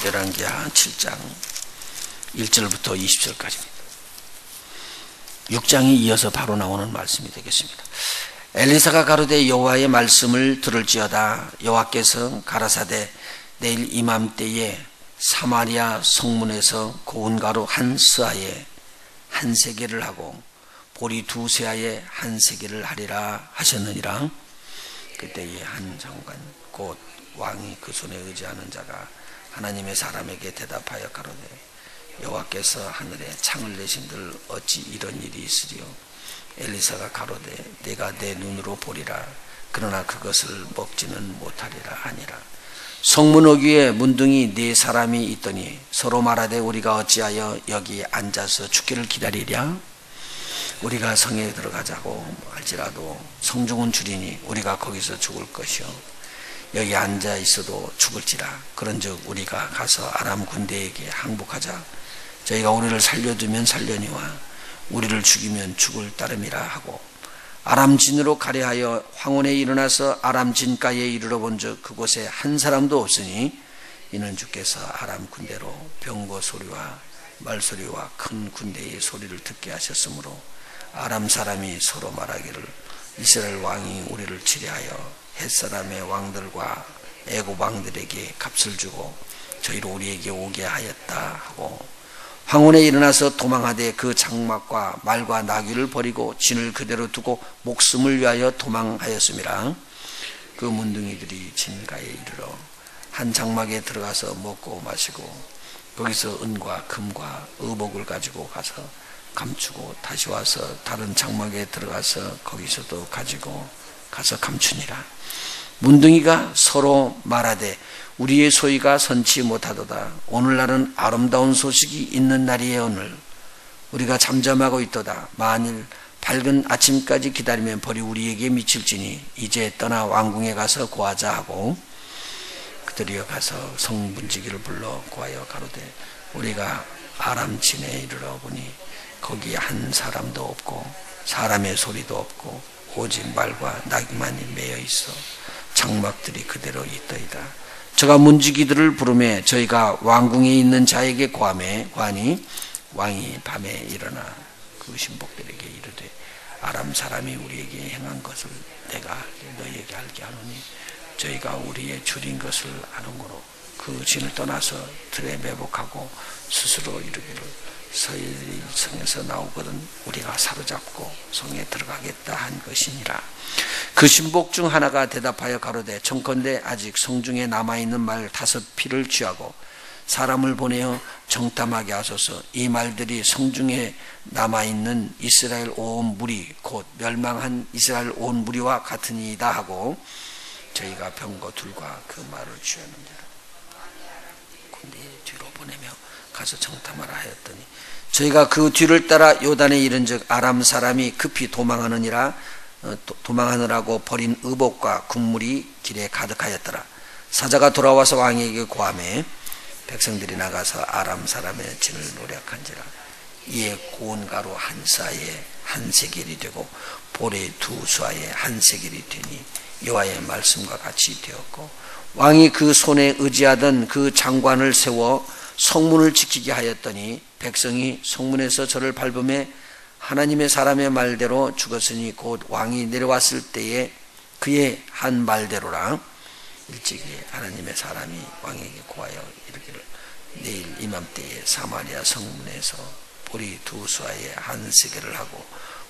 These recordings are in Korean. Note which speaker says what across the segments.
Speaker 1: 열왕기하 7장 1절부터 20절까지입니다. 6장이 이어서 바로 나오는 말씀이 되겠습니다. 엘리사가 가로되 여호와의 말씀을 들을지어다. 여호와께서 가라사대 내일 이맘때에 사마리아 성문에서 고운 가루 한 스아에 한 세겔을 하고 보리 두 세아에 한 세겔을 하리라 하셨느니라. 그때에 한 장관 곧 왕이 그 손에 의지하는 자가 하나님의 사람에게 대답하여 가로되 여호와께서 하늘에 창을 내신들 어찌 이런 일이 있으리요. 엘리사가 가로되 내가 내 눈으로 보리라. 그러나 그것을 먹지는 못하리라 하니라. 성문 어귀에 문둥이 네 사람이 있더니 서로 말하되 우리가 어찌하여 여기 앉아서 죽기를 기다리랴. 우리가 성에 들어가자고 할지라도 성중은 줄이니 우리가 거기서 죽을 것이요 여기 앉아 있어도 죽을지라. 그런즉 우리가 가서 아람 군대에게 항복하자. 저희가 우리를 살려두면 살려니와 우리를 죽이면 죽을 따름이라 하고 아람 진으로 가려하여 황혼에 일어나서 아람 진가에 이르러 본즉 그곳에 한 사람도 없으니 이는 주께서 아람 군대로 병거 소리와 말소리와 큰 군대의 소리를 듣게 하셨으므로 아람 사람이 서로 말하기를 이스라엘 왕이 우리를 치려하여 헷사람의 왕들과 애굽 왕들에게 값을 주고 저희로 우리에게 오게 하였다 하고 황혼에 일어나서 도망하되 그 장막과 말과 나귀를 버리고 진을 그대로 두고 목숨을 위하여 도망하였음이라. 그 문둥이들이 진가에 이르러 한 장막에 들어가서 먹고 마시고 거기서 은과 금과 의복을 가지고 가서 감추고 다시 와서 다른 장막에 들어가서 거기서도 가지고 가서 감추니라. 문둥이가 서로 말하되 우리의 소위가 선치 못하도다. 오늘날은 아름다운 소식이 있는 날이에요. 오늘 우리가 잠잠하고 있도다. 만일 밝은 아침까지 기다리면 벌이 우리에게 미칠지니 이제 떠나 왕궁에 가서 고하자 하고 그들이 가서 성문지기를 불러 고하여 가로되 우리가 아람 진에 이르러 보니 거기 한 사람도 없고 사람의 소리도 없고 오직 말과 나귀만이 매여 있어 장막들이 그대로 있더이다. 저가 문지기들을 부르매 저희가 왕궁에 있는 자에게 고하니 왕이 밤에 일어나 그 신복들에게 이르되 아람 사람이 우리에게 행한 것을 내가 너희에게 알게 하노니 저희가 우리의 줄인 것을 아는고로 그 진을 떠나서 들에 매복하고 스스로 이르기를 서희들이 성에서 나오거든 우리가 사로잡고 성에 들어가겠다 한 것이니라. 그 신복 중 하나가 대답하여 가로되 청컨대 아직 성중에 남아있는 말 5필을 취하고 사람을 보내어 정탐하게 하소서. 이 말들이 성중에 남아있는 이스라엘 온 무리 곧 멸망한 이스라엘 온 무리와 같으니이다 하고 저희가 병거 둘과 그 말을 취하는지라. 군대 뒤로 보내며 가서 정탐하라 하였더니 저희가 그 뒤를 따라 요단에 이른즉 아람 사람이 급히 도망하느라고 버린 의복과 군물이 길에 가득하였더라. 사자가 돌아와서 왕에게 고하매 백성들이 나가서 아람 사람의 진을 노략한지라. 이에 고운 가루 한 사에 한 세겔이 되고 보리 두 수아에 한 세겔이 되니 여호와의 말씀과 같이 되었고 왕이 그 손에 의지하던 그 장관을 세워 성문을 지키게 하였더니 백성이 성문에서 저를 밟음에 하나님의 사람의 말대로 죽었으니 곧 왕이 내려왔을 때에 그의 한 말대로라. 일찍이 하나님의 사람이 왕에게 고하여 이르기를 내일 이맘때에 사마리아 성문에서 보리 두 수아에 한 세겔을 하고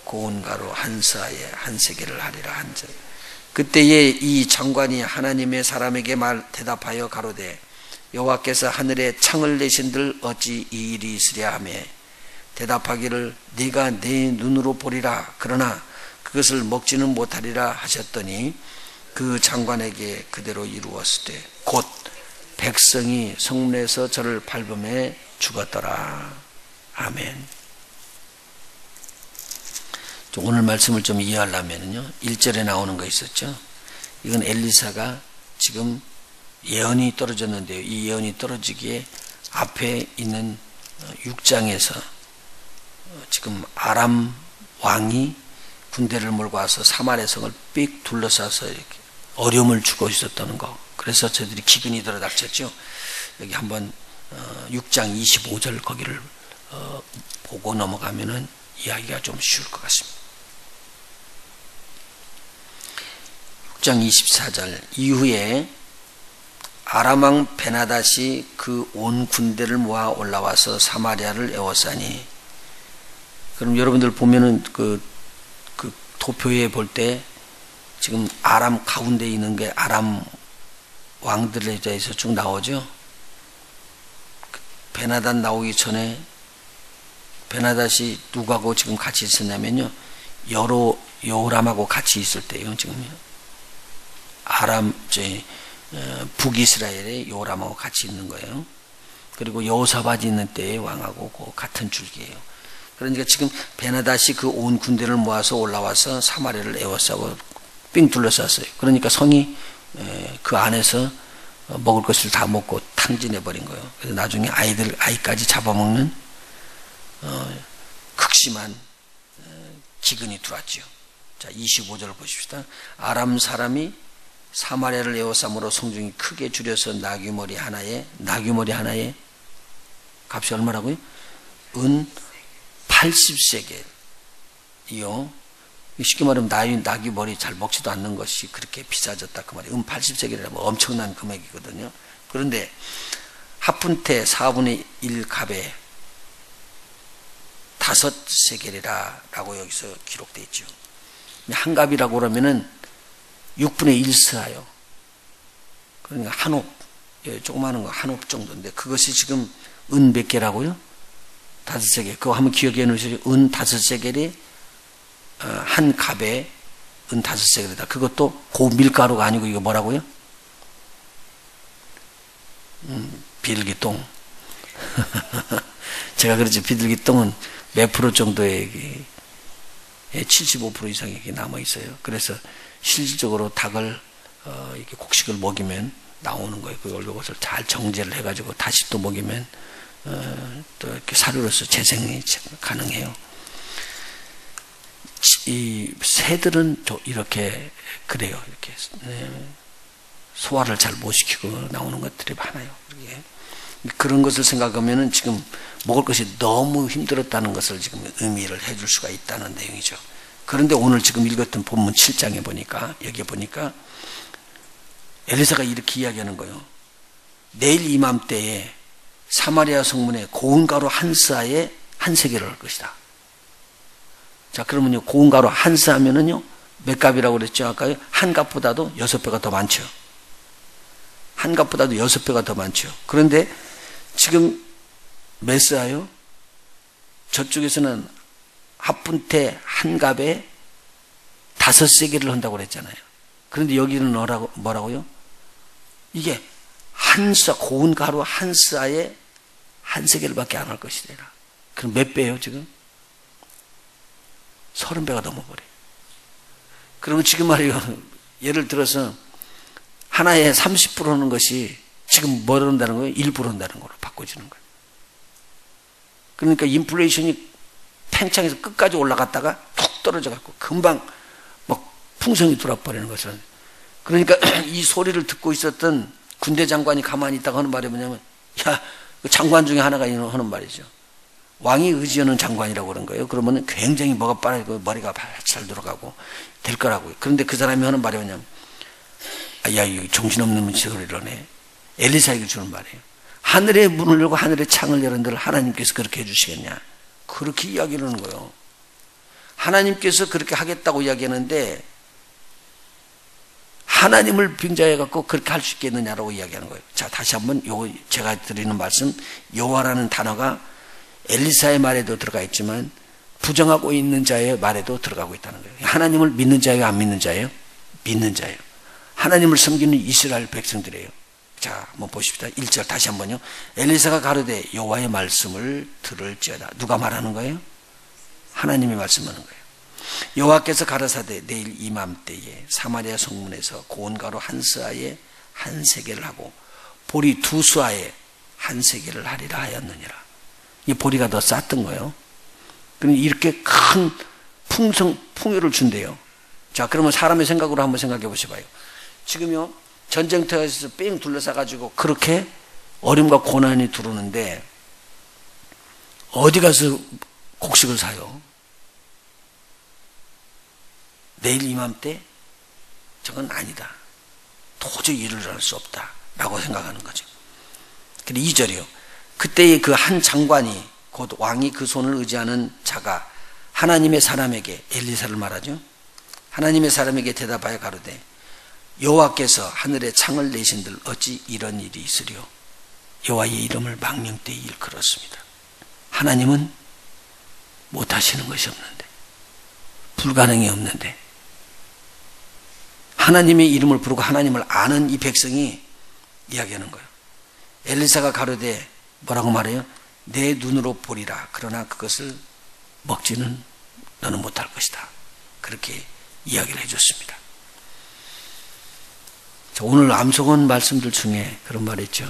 Speaker 1: 고운 가루 한 스아에 한 세겔을 하리라 한즉 그때에 이 장관이 하나님의 사람에게 대답하여 가로되 여호와께서 하늘에 창을 내신들 어찌 이 일이 있으랴 하며 대답하기를 네가 내 눈으로 보리라. 그러나 그것을 먹지는 못하리라 하셨더니 그 장관에게 그대로 이루었을 때 곧 백성이 성문에서 저를 밟음에 죽었더라. 아멘. 오늘 말씀을 좀 이해하려면요 1절에 나오는 거 있었죠. 이건 엘리사가 지금 예언이 떨어졌는데요. 이 예언이 떨어지기에 앞에 있는 6장에서 지금 아람 왕이 군대를 몰고 와서 사마리아 성을 삑 둘러싸서 이렇게 어려움을 주고 있었다는 거. 그래서 저들이 기근이 들어닥쳤죠. 여기 한번 6장 25절 거기를 보고 넘어가면은 이야기가 좀 쉬울 것 같습니다. 6장 24절 이후에 아람 왕 베나닷이 그 온 군대를 모아 올라와서 사마리아를 에워싸니, 그럼 여러분들 보면은 그 도표에 볼 때 지금 아람 가운데 있는 게 아람 왕들에 대해서 쭉 나오죠. 베나닷 나오기 전에 베나닷이 누구하고 지금 같이 있었냐면요, 여호람하고 같이 있을 때요. 지금요, 아람 북이스라엘의 여호람하고 같이 있는 거예요. 그리고 여호사밧이 있는 때의 왕하고 같은 줄기예요. 그러니까 지금 베나닷이 그 온 군대를 모아서 올라와서 사마리아를 에워싸고 삥 둘러쌌어요. 그러니까 성이 그 안에서 먹을 것을 다 먹고 탕진해 버린 거예요. 그래서 나중에 아이까지 잡아먹는 극심한 기근이 들어왔죠. 자, 25절을 보십시다. 아람 사람이 사마리아를 에워싸므로 성중이 크게 줄여서 나귀머리 하나에 값이 얼마라고요? 은 80세겔이요. 쉽게 말하면 나귀 머리 잘 먹지도 않는 것이 그렇게 비싸졌다 그 말이에요. 80세겔이라면 엄청난 금액이거든요. 그런데 하푼테 4분의 1 갑에 5세겔이라고 여기서 기록되어 있죠. 한 갑이라고 그러면은 6분의 1스하요. 그러니까 한 옵, 조그마한 거 한 옵 정도인데, 그것이 지금 은 몇 개라고요? 5세겔. 그거 한번 기억해 놓으시죠. 은 5세겔이 한 갑에 은 5세겔이다. 그것도 고밀가루가 아니고 이거 뭐라고요? 비둘기똥. 제가 그러죠. 비둘기똥은 몇 프로 정도의 75% 이상이 남아 있어요. 그래서 실질적으로 닭을 이렇게 곡식을 먹이면 나오는 거예요. 그것을 잘 정제를 해가지고 다시 또 먹이면 또 이렇게 사료로서 재생이 가능해요. 이 새들은 이렇게 그래요. 이렇게 소화를 잘 못 시키고 나오는 것들이 많아요. 그런 것을 생각하면은 지금 먹을 것이 너무 힘들었다는 것을 지금 의미를 해줄 수가 있다는 내용이죠. 그런데 오늘 지금 읽었던 본문 7장에 보니까, 여기에 보니까 엘리사가 이렇게 이야기하는 거예요. 내일 이맘때에 사마리아 성문에 고운 가루 한 스아에 한 세겔을 할 것이다. 자, 그러면요, 고운 가루 한 스 하면은요, 몇 값이라고 그랬죠? 아까요? 한 값보다도 6배가 더 많죠. 한 값보다도 6배가 더 많죠. 그런데 지금 몇 스아요? 저쪽에서는 하푼테 한 갑에 5세겔을 한다고 그랬잖아요. 그런데 여기는 뭐라고요? 이게 한 스, 고운 가루 한 스아에 한 세겔밖에 안 할 것이라. 그럼 몇 배예요, 지금? 30배가 넘어버려요. 그러면 지금 말이에요. 예를 들어서 하나에 30% 하는 것이 지금 뭐 한다는 거예요? 1% 한다는 거로 바꿔지는 거예요. 그러니까 인플레이션이 팽창해서 끝까지 올라갔다가 툭 떨어져갖고 금방 막 풍성이 돌아버리는 것은. 그러니까 이 소리를 듣고 있었던 군대 장관이 가만히 있다가 하는 말이 뭐냐면, 야, 그 장관 중에 하나가 하는 말이죠. 왕이 의지하는 장관이라고 그런 거예요. 그러면 굉장히 뭐가 빠르고 머리가 잘 돌아가고 될 거라고요. 그런데 그 사람이 하는 말이 뭐냐면, 야, 이 정신없는 소리를 하네. 엘리사에게 주는 말이에요. 하늘의 문을 열고 하늘의 창을 열은들 하나님께서 그렇게 해주시겠냐. 그렇게 이야기를 하는 거예요. 하나님께서 그렇게 하겠다고 이야기하는데 하나님을 빙자해갖고 그렇게 할 수 있겠느냐라고 이야기하는 거예요. 자, 다시 한번 제가 드리는 말씀, 여호와라는 단어가 엘리사의 말에도 들어가 있지만 부정하고 있는 자의 말에도 들어가고 있다는 거예요. 하나님을 믿는 자예요, 안 믿는 자예요? 믿는 자예요. 하나님을 섬기는 이스라엘 백성들이에요. 자, 한번 보십시다. 1절 다시 한번요. 엘리사가 가로되 여호와의 말씀을 들을지어다. 누가 말하는 거예요? 하나님이 말씀하는 거예요. 여호와께서 가라사대 내일 이맘때에 사마리아 성문에서 고운 가루 한 스아에 한 세겔을 하고 보리 2스아에 한 세겔을 하리라 하였느니라. 이 보리가 더 쌌던 거예요. 그럼 이렇게 큰 풍요를 준대요. 자, 그러면 사람의 생각으로 한번 생각해 보셔봐요. 지금요, 전쟁터에서 뺑 둘러싸가지고 그렇게 어려움과 고난이 들어오는데 어디 가서 곡식을 사요? 내일 이맘때? 저건 아니다. 도저히 일을 할 수 없다. 라고 생각하는 거죠. 근데 2절이요. 그때의 그 한 장관이 곧 왕이 그 손을 의지하는 자가 하나님의 사람에게 엘리사를 말하죠. 하나님의 사람에게 대답하여 가로되 여호와께서 하늘에 창을 내신들 어찌 이런 일이 있으리요. 여호와의 이름을 망령되이 일컬었습니다. 하나님은 못하시는 것이 없는데, 불가능이 없는데, 하나님의 이름을 부르고 하나님을 아는 이 백성이 이야기하는 거예요. 엘리사가 가로되 뭐라고 말해요? 내 눈으로 보리라. 그러나 그것을 먹지는 너는 못할 것이다. 그렇게 이야기를 해줬습니다. 오늘 암송한 말씀들 중에 그런 말 있죠.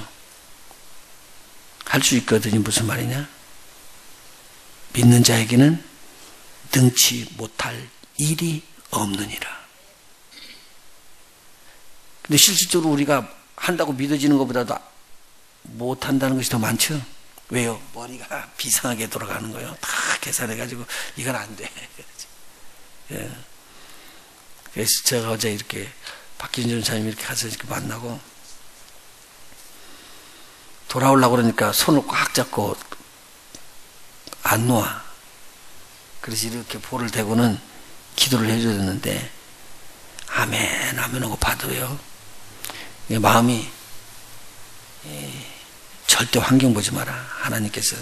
Speaker 1: 할 수 있거든요. 무슨 말이냐? 믿는 자에게는 능치 못할 일이 없느니라. 근데 실질적으로 우리가 한다고 믿어지는 것보다도 못한다는 것이 더 많죠. 왜요? 머리가 비상하게 돌아가는 거예요. 다 계산해가지고 이건 안 돼. 예. 그래서 제가 어제 이렇게 박진준 전사님 이렇게 가서 이렇게 만나고 돌아오려고 그러니까 손을 꽉 잡고 안 놓아. 그래서 이렇게 볼을 대고는 기도를 해줘야 되는데 아멘 아멘 하고 봐도요. 마음이 절대 환경 보지 마라. 하나님께서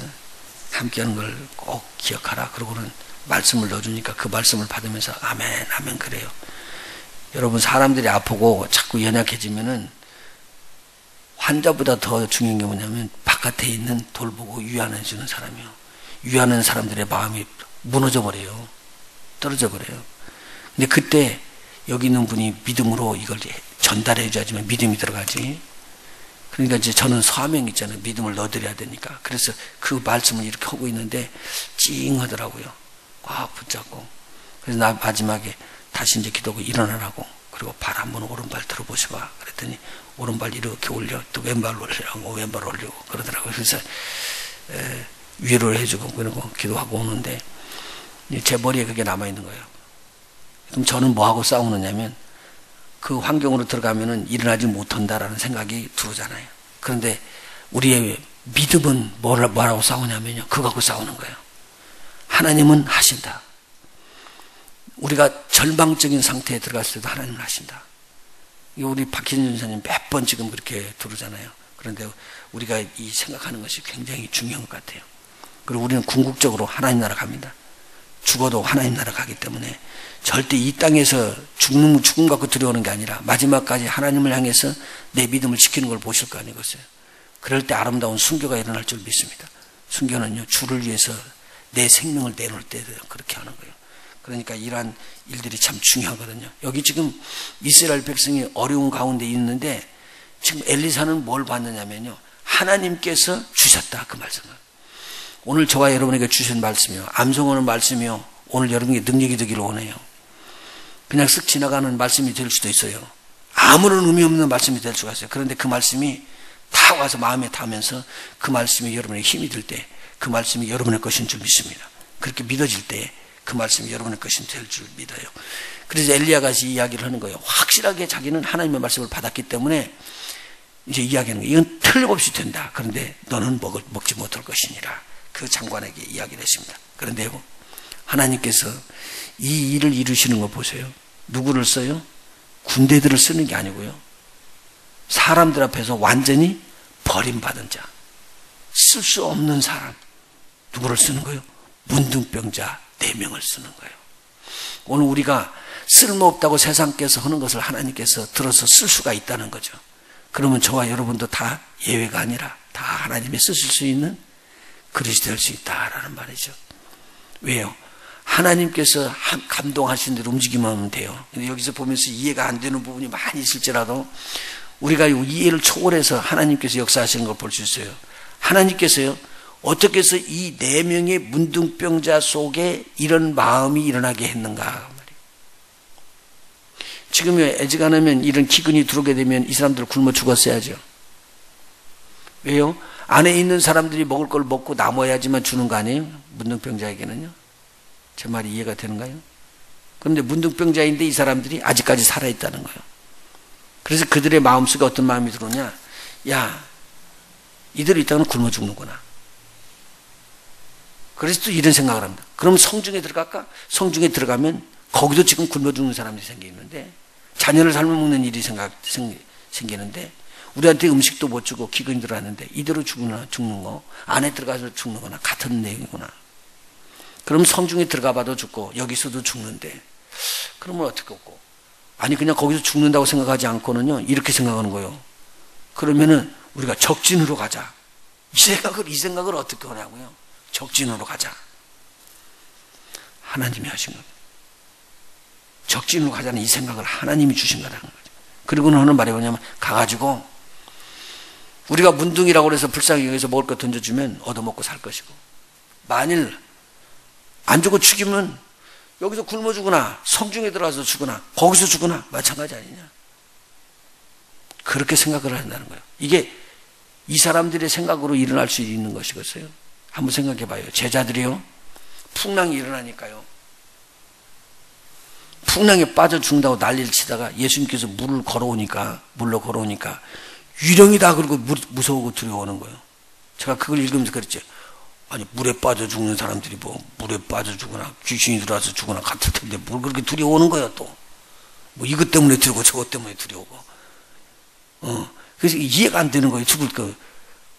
Speaker 1: 함께하는 걸 꼭 기억하라. 그러고는 말씀을 넣어주니까 그 말씀을 받으면서 아멘 아멘 그래요. 여러분 사람들이 아프고 자꾸 연약해지면은 환자보다 더 중요한 게 뭐냐면 바깥에 있는 돌보고 위안해 주는 사람이요. 위하는 사람들의 마음이 무너져 버려요. 떨어져 버려요. 근데 그때 여기 있는 분이 믿음으로 이걸 전달해 줘야지만 믿음이 들어가지. 그러니까 이제 저는 사명 있잖아요. 믿음을 넣어드려야 되니까. 그래서 그 말씀을 이렇게 하고 있는데 찡하더라고요. 꽉 붙잡고. 그래서 나 마지막에 다시 이제 기도하고 일어나라고. 그리고 발 한번 오른발 들어보셔봐. 그랬더니 오른발 이렇게 올려. 또 왼발 올리라고. 왼발 올리고 그러더라고요. 그래서 위로를 해주고 그러고 기도하고 오는데 제 머리에 그게 남아있는 거예요. 그럼 저는 뭐하고 싸우느냐면 그 환경으로 들어가면은 일어나지 못한다라는 생각이 들어오잖아요. 그런데 우리의 믿음은 뭐라고 싸우냐면요. 그거 갖고 싸우는 거예요. 하나님은 하신다. 우리가 절망적인 상태에 들어갔을 때도 하나님은 하신다. 우리 박희준 전사님 몇 번 지금 그렇게 들으잖아요. 그런데 우리가 이 생각하는 것이 굉장히 중요한 것 같아요. 그리고 우리는 궁극적으로 하나님 나라 갑니다. 죽어도 하나님 나라 가기 때문에 절대 이 땅에서 죽음 갖고 들어오는 게 아니라 마지막까지 하나님을 향해서 내 믿음을 지키는 걸 보실 거 아니겠어요. 그럴 때 아름다운 순교가 일어날 줄 믿습니다. 순교는요, 주를 위해서 내 생명을 내놓을 때 그렇게 하는 거예요. 그러니까 이러한 일들이 참 중요하거든요. 여기 지금 이스라엘 백성이 어려운 가운데 있는데 지금 엘리사는 뭘 받느냐면요, 하나님께서 주셨다 그 말씀을. 오늘 저와 여러분에게 주신 말씀이요, 암송하는 말씀이요, 오늘 여러분에게 능력이 되기를 원해요. 그냥 쓱 지나가는 말씀이 될 수도 있어요. 아무런 의미 없는 말씀이 될 수가 있어요. 그런데 그 말씀이 다 와서 마음에 닿으면서 그 말씀이 여러분에게 힘이 들 때 그 말씀이 여러분의 것인 줄 믿습니다. 그렇게 믿어질 때 그 말씀이 여러분의 것이 될 줄 믿어요. 그래서 엘리야가 이야기를 하는 거예요. 확실하게 자기는 하나님의 말씀을 받았기 때문에 이제 이야기하는 거예요. 이건 틀림없이 된다. 그런데 너는 먹지 못할 것이니라. 그 장관에게 이야기를 했습니다. 그런데요, 하나님께서 이 일을 이루시는 거 보세요. 누구를 써요? 군대들을 쓰는 게 아니고요, 사람들 앞에서 완전히 버림받은 자, 쓸 수 없는 사람, 누구를 쓰는 거예요? 문둥병자 4명을 쓰는 거예요. 오늘 우리가 쓸모없다고 세상께서 하는 것을 하나님께서 들어서 쓸 수가 있다는 거죠. 그러면 저와 여러분도 다 예외가 아니라 다 하나님이 쓰실 수 있는 그릇이 될 수 있다라는 말이죠. 왜요? 하나님께서 감동하신 대로 움직이면 하면 돼요. 근데 여기서 보면서 이해가 안 되는 부분이 많이 있을지라도 우리가 이해를 초월해서 하나님께서 역사하시는 걸 볼 수 있어요. 하나님께서요, 어떻게 해서 이 4명의 문둥병자 속에 이런 마음이 일어나게 했는가 말이에요. 지금요, 애지간하면 이런 기근이 들어오게 되면 이 사람들 굶어 죽었어야죠. 왜요? 안에 있는 사람들이 먹을 걸 먹고 남아야지만 주는 거 아니에요? 문둥병자에게는요. 제 말이 이해가 되는가요? 그런데 문둥병자인데 이 사람들이 아직까지 살아있다는 거예요. 그래서 그들의 마음속에 어떤 마음이 들어오냐? 야, 이대로 있다가는 굶어 죽는구나. 그래서 또 이런 생각을 합니다. 그럼 성중에 들어갈까? 성중에 들어가면 거기도 지금 굶어 죽는 사람들이 생기는데, 자녀를 삶아 먹는 일이 생기는데, 우리한테 음식도 못 주고 기근이 들어왔는데 이대로 죽는 거, 안에 들어가서 죽는 거나 같은 내용이구나. 그럼 성중에 들어가 봐도 죽고 여기서도 죽는데 그러면 어떻게 없고, 아니 그냥 거기서 죽는다고 생각하지 않고는요 이렇게 생각하는 거예요. 그러면은 우리가 적진으로 가자. 이 생각을 어떻게 하냐고요. 적진으로 가자. 하나님이 하신 겁니다. 적진으로 가자는 이 생각을 하나님이 주신 거라는 거죠. 그리고는 하는 말이 뭐냐면, 가가지고 우리가 문둥이라고 그래서 불쌍히 여기서 먹을 거 던져주면 얻어먹고 살 것이고, 만일 안 주고 죽이면 여기서 굶어 죽거나 성중에 들어가서 죽거나 거기서 죽거나 마찬가지 아니냐. 그렇게 생각을 한다는 거예요. 이게 이 사람들의 생각으로 일어날 수 있는 것이겠어요. 한번 생각해 봐요. 제자들이요, 풍랑이 일어나니까요, 풍랑에 빠져 죽는다고 난리를 치다가 예수님께서 물로 걸어오니까 유령이다 그러고 무서우고 두려워하는 거예요. 제가 그걸 읽으면서 그랬죠. 아니 물에 빠져 죽는 사람들이 뭐 물에 빠져 죽거나 귀신이 들어와서 죽거나 같을 텐데 뭘 그렇게 두려워하는 거예요. 또 뭐 이것 때문에 두려워 저것 때문에 두려워. 그래서 이해가 안 되는 거예요. 죽을 거.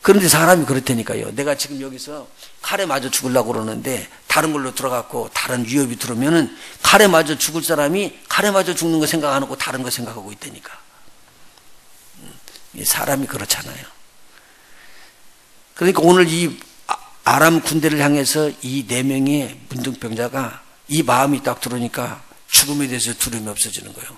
Speaker 1: 그런데 사람이 그렇다니까요. 내가 지금 여기서 칼에 맞아 죽으려고 그러는데 다른 걸로 들어갔고 다른 위협이 들어오면은 칼에 맞아 죽을 사람이 칼에 맞아 죽는 거 생각 안 하고 다른 거 생각하고 있다니까. 사람이 그렇잖아요. 그러니까 오늘 이 아람 군대를 향해서 이 4명의 문둥병자가 이 마음이 딱 들어오니까 죽음에 대해서 두려움이 없어지는 거예요.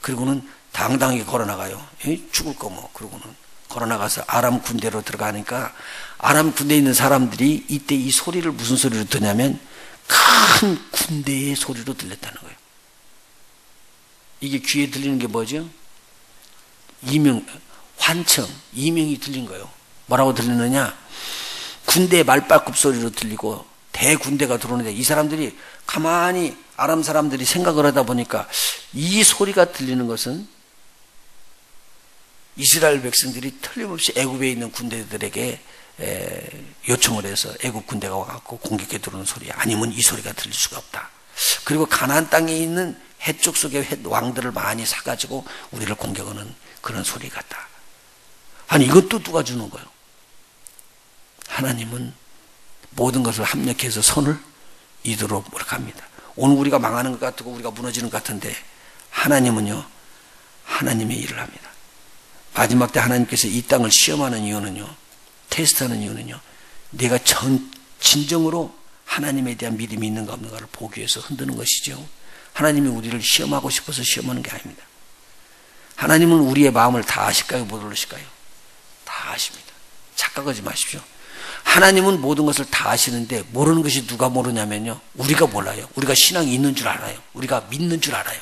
Speaker 1: 그리고는 당당하게 걸어나가요. 죽을 거 뭐. 그러고는 걸어나가서 아람 군대로 들어가니까 아람 군대에 있는 사람들이 이때 이 소리를 무슨 소리로 듣냐면 큰 군대의 소리로 들렸다는 거예요. 이게 귀에 들리는 게 뭐죠? 환청, 이명이 들린 거예요. 뭐라고 들리느냐? 군대의 말발굽 소리로 들리고 대군대가 들어오는데 이 사람들이 가만히 아람 사람들이 생각을 하다 보니까 이 소리가 들리는 것은 이스라엘 백성들이 틀림없이 애굽에 있는 군대들에게 요청을 해서 애굽 군대가 와갖고 공격해 들어오는 소리, 아니면 이 소리가 들릴 수가 없다. 그리고 가나안 땅에 있는 해쪽 속의 왕들을 많이 사가지고 우리를 공격하는 그런 소리 같다. 아니 이것도 누가 주는 거예요? 하나님은 모든 것을 합력해서 선을 이도록 합니다. 오늘 우리가 망하는 것 같고 우리가 무너지는 것 같은데 하나님은요, 하나님의 일을 합니다. 마지막 때 하나님께서 이 땅을 시험하는 이유는요, 테스트하는 이유는요, 내가 진정으로 하나님에 대한 믿음이 있는가 없는가를 보기 위해서 흔드는 것이죠. 하나님이 우리를 시험하고 싶어서 시험하는 게 아닙니다. 하나님은 우리의 마음을 다 아실까요? 못 모르실까요? 다 아십니다. 착각하지 마십시오. 하나님은 모든 것을 다 아시는데 모르는 것이 누가 모르냐면요, 우리가 몰라요. 우리가 신앙이 있는 줄 알아요. 우리가 믿는 줄 알아요.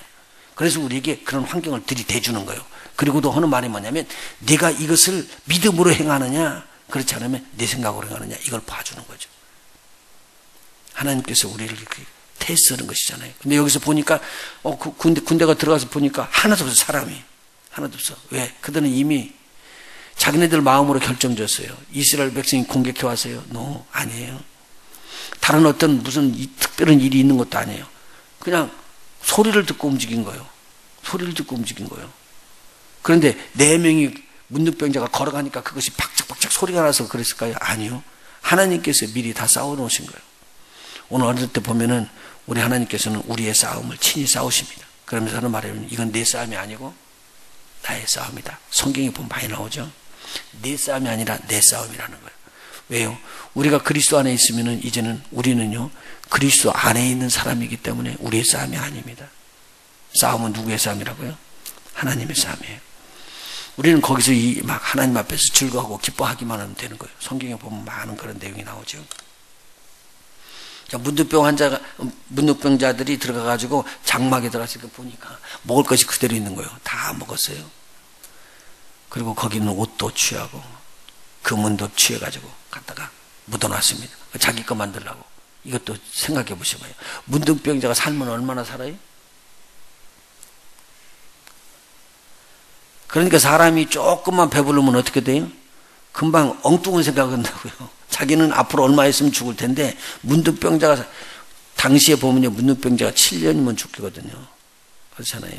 Speaker 1: 그래서 우리에게 그런 환경을 들이대주는 거예요. 그리고도 하는 말이 뭐냐면, 내가 이것을 믿음으로 행하느냐 그렇지 않으면 내 생각으로 행하느냐, 이걸 봐주는 거죠. 하나님께서 우리를 이렇게 테스트하는 것이잖아요. 근데 여기서 보니까 군대가 들어가서 보니까 하나도 없어. 사람이 하나도 없어. 왜? 그들은 이미 자기네들 마음으로 결정졌어요. 이스라엘 백성이 공격해 왔어요. 아니에요. 다른 어떤 무슨 특별한 일이 있는 것도 아니에요. 그냥 소리를 듣고 움직인 거예요. 소리를 듣고 움직인 거예요. 그런데 4명이 문둥병자가 걸어가니까 그것이 박짝박짝 소리가 나서 그랬을까요? 아니요. 하나님께서 미리 다 싸워놓으신 거예요. 오늘 어릴 때 보면은 우리 하나님께서는 우리의 싸움을 친히 싸우십니다. 그러면서 하는 말이에요. 이건 내 싸움이 아니고 나의 싸움이다. 성경에 보면 많이 나오죠. 내 싸움이 아니라 내 싸움이라는 거예요. 왜요? 우리가 그리스도 안에 있으면은 이제는 우리는요, 그리스도 안에 있는 사람이기 때문에 우리의 싸움이 아닙니다. 싸움은 누구의 싸움이라고요? 하나님의 싸움이에요. 우리는 거기서 막 하나님 앞에서 즐거워하고 기뻐하기만 하면 되는 거예요. 성경에 보면 많은 그런 내용이 나오죠. 문둥병자들이 들어가가지고 장막에 들어가서 보니까 먹을 것이 그대로 있는 거예요. 다 먹었어요. 그리고 거기는 옷도 취하고 그 문도 취해가지고 갖다가 묻어놨습니다. 자기 거 만들라고. 이것도 생각해 보셔봐요. 문둥병자가 살면 얼마나 살아요? 그러니까 사람이 조금만 배부르면 어떻게 돼요? 금방 엉뚱한 생각한다고요. 자기는 앞으로 얼마 있으면 죽을 텐데, 문둥병자가 당시에 보면요, 문둥병자가 7년이면 죽거든요. 그렇잖아요.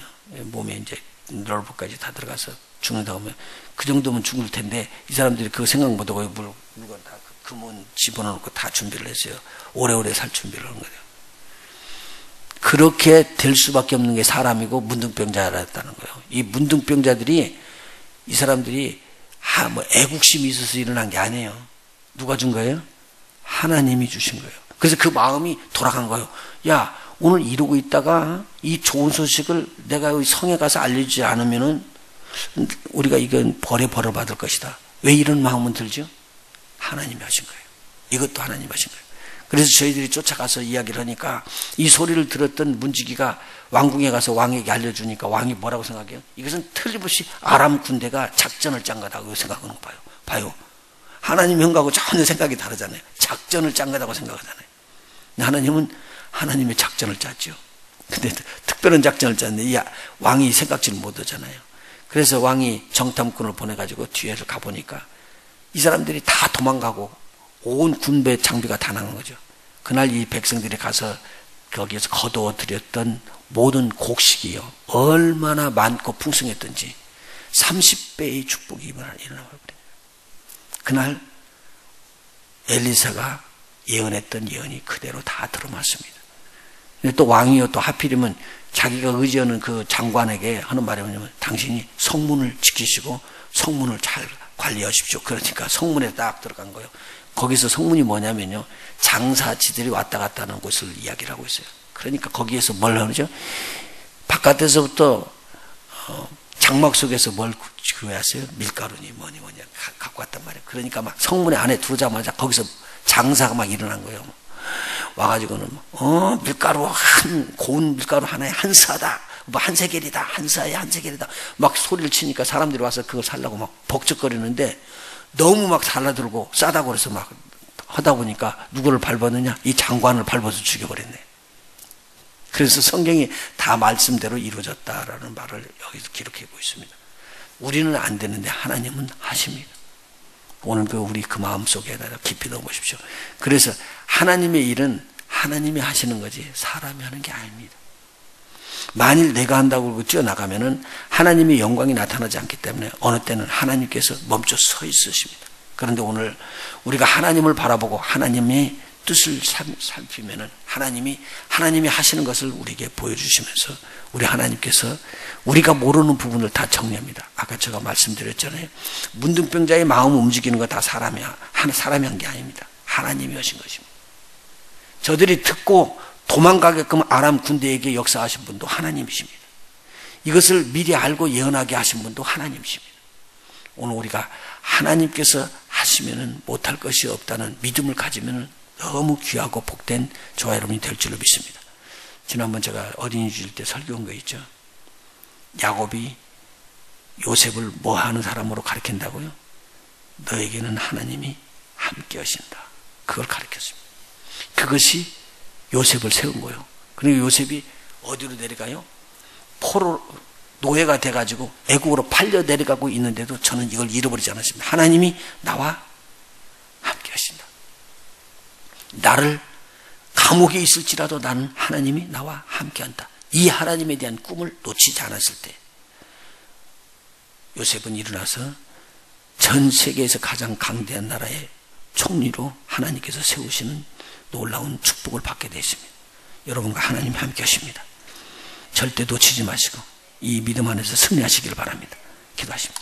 Speaker 1: 몸에 이제 널브까지 다 들어가서 죽는다고 하면 그 정도면 죽을 텐데, 이 사람들이 그거 생각 못하고 물건 다 금은 집어넣고 다 준비를 했어요. 오래오래 살 준비를 한 거예요. 그렇게 될 수밖에 없는 게 사람이고 문둥병자였다는 거예요. 이 문둥병자들이, 이 사람들이 뭐 애국심이 있어서 일어난 게 아니에요. 누가 준 거예요? 하나님이 주신 거예요. 그래서 그 마음이 돌아간 거예요. 야, 오늘 이러고 있다가 이 좋은 소식을 내가 여기 성에 가서 알려주지 않으면은 우리가 이건 벌을 받을 것이다. 왜 이런 마음은 들죠? 하나님이 하신 거예요. 이것도 하나님이 하신 거예요. 그래서 저희들이 쫓아가서 이야기를 하니까 이 소리를 들었던 문지기가 왕궁에 가서 왕에게 알려주니까 왕이 뭐라고 생각해요? 이것은 틀림없이 아람 군대가 작전을 짠 거다고 생각하는 거 봐요. 하나님 형하고 전혀 생각이 다르잖아요. 작전을 짠 거다고 생각하잖아요. 하나님은 하나님의 작전을 짰죠. 근데 특별한 작전을 짰는데 이 왕이 생각지를 못하잖아요. 그래서 왕이 정탐꾼을 보내가지고 뒤에서 가보니까 이 사람들이 다 도망가고 온 군대 장비가 다 나간 거죠. 그날 이 백성들이 가서 거기에서 거두어 드렸던 모든 곡식이요, 얼마나 많고 풍성했던지 30배의 축복이 일어나버려요. 그날 엘리사가 예언했던 예언이 그대로 다 들어맞습니다. 근데 또 왕이요, 또 하필이면 자기가 의지하는 그 장관에게 하는 말이 뭐냐면, 당신이 성문을 지키시고 성문을 잘 관리하십시오. 그러니까 성문에 딱 들어간 거예요. 거기서 성문이 뭐냐면요, 장사지들이 왔다 갔다 하는 곳을 이야기를 하고 있어요. 그러니까 거기에서 뭘 하죠? 바깥에서부터 장막 속에서 뭘 구해왔어요? 밀가루니 뭐니 갖고 왔단 말이에요. 그러니까 막 성문에 안에 들어오자마자 거기서 장사가 막 일어난 거예요. 와가지고는 밀가루 고운 밀가루 하나에 한 사다, 뭐 한 세겔이다, 한 사에 한 세겔이다, 막 소리를 치니까 사람들이 와서 그걸 살라고 막 벅적거리는데, 너무 막 달라들고 싸다고 그래서 막 하다 보니까 누구를 밟았느냐? 이 장관을 밟아서 죽여버렸네. 그래서 성경이 다 말씀대로 이루어졌다라는 말을 여기서 기록하고 있습니다. 우리는 안 되는데 하나님은 하십니다. 오늘 우리 그 마음속에다 깊이 넣어보십시오. 그래서 하나님의 일은 하나님이 하시는 거지 사람이 하는 게 아닙니다. 만일 내가 한다고 그러고 뛰어나가면은 하나님의 영광이 나타나지 않기 때문에 어느 때는 하나님께서 멈춰 서 있으십니다. 그런데 오늘 우리가 하나님을 바라보고 하나님의 뜻을 살피면은 하나님이 하시는 것을 우리에게 보여주시면서 우리 하나님께서 우리가 모르는 부분을 다 정리합니다. 아까 제가 말씀드렸잖아요. 문둥병자의 마음을 움직이는 거 다 사람이 한 게 아닙니다. 하나님이 하신 것입니다. 저들이 듣고 도망가게끔 아람 군대에게 역사하신 분도 하나님이십니다. 이것을 미리 알고 예언하게 하신 분도 하나님이십니다. 오늘 우리가 하나님께서 하시면은 못할 것이 없다는 믿음을 가지면은 너무 귀하고 복된 저와 여러분이 될 줄로 믿습니다. 지난번 제가 어린이 주일 때 설교한 거 있죠. 야곱이 요셉을 뭐 하는 사람으로 가르친다고요? 너에게는 하나님이 함께 하신다. 그걸 가르쳤습니다. 그것이 요셉을 세운 거예요. 그리고 요셉이 어디로 내려가요? 포로 노예가 돼가지고 애국으로 팔려 내려가고 있는데도 저는 이걸 잃어버리지 않았습니다. 하나님이 나와 함께 하신다. 나를 감옥에 있을지라도 나는 하나님이 나와 함께한다. 이 하나님에 대한 꿈을 놓치지 않았을 때 요셉은 일어나서 전 세계에서 가장 강대한 나라의 총리로 하나님께서 세우시는 놀라운 축복을 받게 되었습니다. 여러분과 하나님이 함께 하십니다. 절대 놓치지 마시고 이 믿음 안에서 승리하시기를 바랍니다. 기도하십니다.